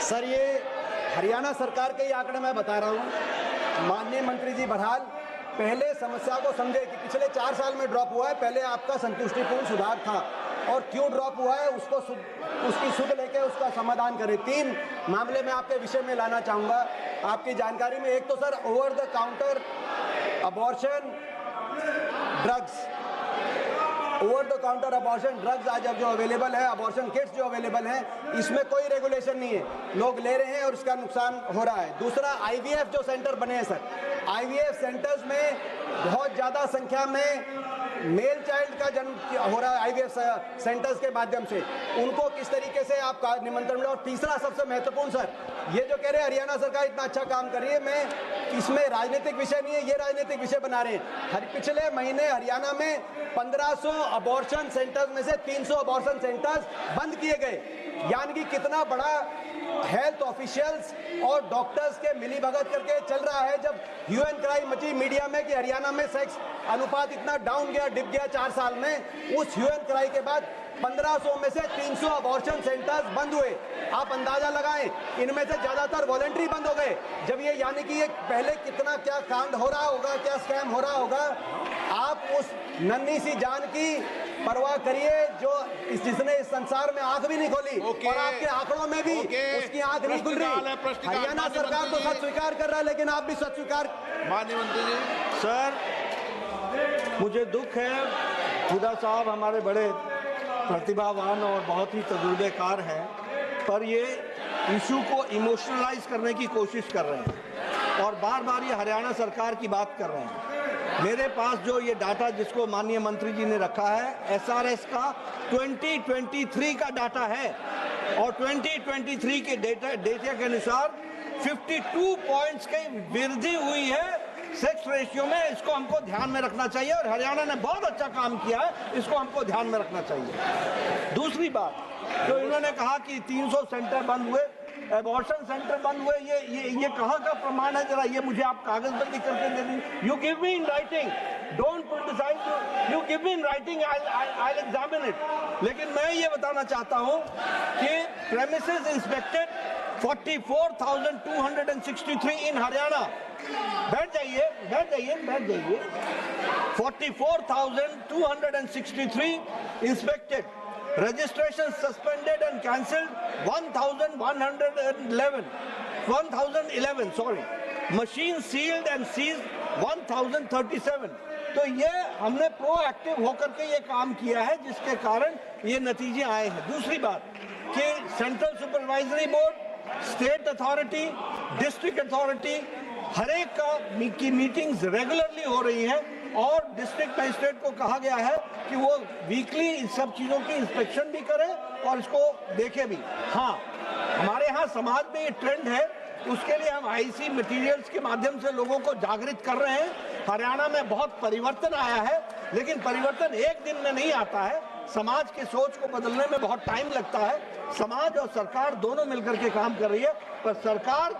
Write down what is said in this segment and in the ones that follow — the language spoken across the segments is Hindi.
सर, ये हरियाणा सरकार के ही आंकड़े मैं बता रहा हूँ। माननीय मंत्री जी बहरहाल पहले समस्या को समझे कि पिछले 4 साल में ड्रॉप हुआ है, पहले आपका संतुष्टिपूर्ण सुधार था और क्यों ड्रॉप हुआ है उसको उसकी सुध लेके उसका समाधान करें। 3 मामले मैं आपके विषय में लाना चाहूँगा आपकी जानकारी में। एक तो sir, over the counter abortion drugs, over the counter abortion drugs आज जो अवेलेबल है, अबॉर्शन किट्स जो अवेलेबल हैं, इसमें कोई रेगुलेशन नहीं है, लोग ले रहे हैं और इसका नुकसान हो रहा है। दूसरा, आईवीएफ जो सेंटर बने हैं सर, आईवीएफ सेंटर्स में बहुत ज़्यादा संख्या में मेल चाइल्ड का जन्म हो रहा है आईवीएफ सेंटर्स के माध्यम से, उनको किस तरीके से आप निमंत्रण मिले। और तीसरा सबसे महत्वपूर्ण सर, ये जो कह रहे हैं हरियाणा सरकार इतना अच्छा काम कर रही है, मैं इसमें राजनीतिक विषय नहीं है, ये राजनीतिक विषय बना रहे हैं। पिछले महीने हरियाणा में 1500 अबॉर्शन सेंटर्स में से 300 अबॉर्शन सेंटर्स बंद किए गए, यानी कि कितना बड़ा हेल्थ ऑफिशियल्स और डॉक्टर्स के मिलीभगत करके चल रहा है। जब ह्यू एंड क्राई मची मीडिया में कि हरियाणा में सेक्स अनुपात इतना डाउन गया, डिप गया 4 साल में, उस ह्यू एंड क्राई के बाद 1500 में से 300 अबॉर्शन सेंटर्स बंद हुए। आप अंदाजा लगाएं, इनमें से ज्यादातर वॉलंटरी बंद हो गए। जब ये यानी कि ये पहले कितना क्या कांड हो रहा होगा, क्या स्कैम हो रहा होगा, आप उस नन्ही सी जान की परवाह करिए जो जिसने इस संसार में आंख भी नहीं खोली और आपके आंकड़ों में भी उसकी आंख नहीं खुल रही। हरियाणा सरकार तो सच स्वीकार कर रहा है, लेकिन आप भी सच स्वीकार। माननीय मंत्री जी। सर, मुझे दुख है, हुदा साहब हमारे बड़े प्रतिभावान और बहुत ही तजुर्बेकार हैं, पर ये इशू को इमोशनलाइज करने की कोशिश कर रहे हैं और बार बार ये हरियाणा सरकार की बात कर रहे हैं। मेरे पास जो ये डाटा जिसको माननीय मंत्री जी ने रखा है, एसआरएस का 2023 का डाटा है और 2023 के डेटा के अनुसार 52 पॉइंट्स की वृद्धि हुई है सेक्स रेशियो में। इसको हमको ध्यान में रखना चाहिए और हरियाणा ने बहुत अच्छा काम किया है, इसको हमको ध्यान में रखना चाहिए। दूसरी बात, जो इन्होंने कहा कि 300 सेंटर बंद हुए, एबॉर्शन सेंटर बंद हुए, ये कहाँ का प्रमाण है? जरा ये मुझे आप कागज पर लिख करके दे दीजिए। You give me in writing, don't politicise, you give me in writing, I will examine it. लेकिन मैं ये बताना चाहता हूँ कि प्रेमिसेस इंस्पेक्टेड 44,263 इन हरियाणा। बैठ जाइए, बैठ जाइए, बैठ जाइए। 44,263 inspected, registration suspended and cancelled 1,111 sorry, machine sealed and seized 1,037। तो ये हमने प्रोएक्टिव होकर के ये काम किया है, जिसके कारण ये नतीजे आए हैं। दूसरी बात कि central supervisory board, state authority, district authority, हर एक की मीटिंग्स रेगुलरली हो रही हैं और डिस्ट्रिक्ट मजिस्ट्रेट को कहा गया है कि वो वीकली इन सब चीज़ों की इंस्पेक्शन भी करें और इसको देखें भी। हाँ, हमारे यहाँ समाज में ये ट्रेंड है, उसके लिए हम आईसी मटेरियल्स के माध्यम से लोगों को जागृत कर रहे हैं। हरियाणा में बहुत परिवर्तन आया है, लेकिन परिवर्तन एक दिन में नहीं आता है। समाज की सोच को बदलने में बहुत टाइम लगता है। समाज और सरकार दोनों मिलकर के काम कर रही है, पर सरकार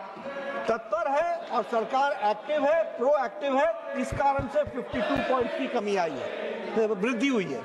तत्पर है और सरकार एक्टिव है, प्रोएक्टिव है। इस कारण से 52 पॉइंट की कमी आई है, वृद्धि हुई है।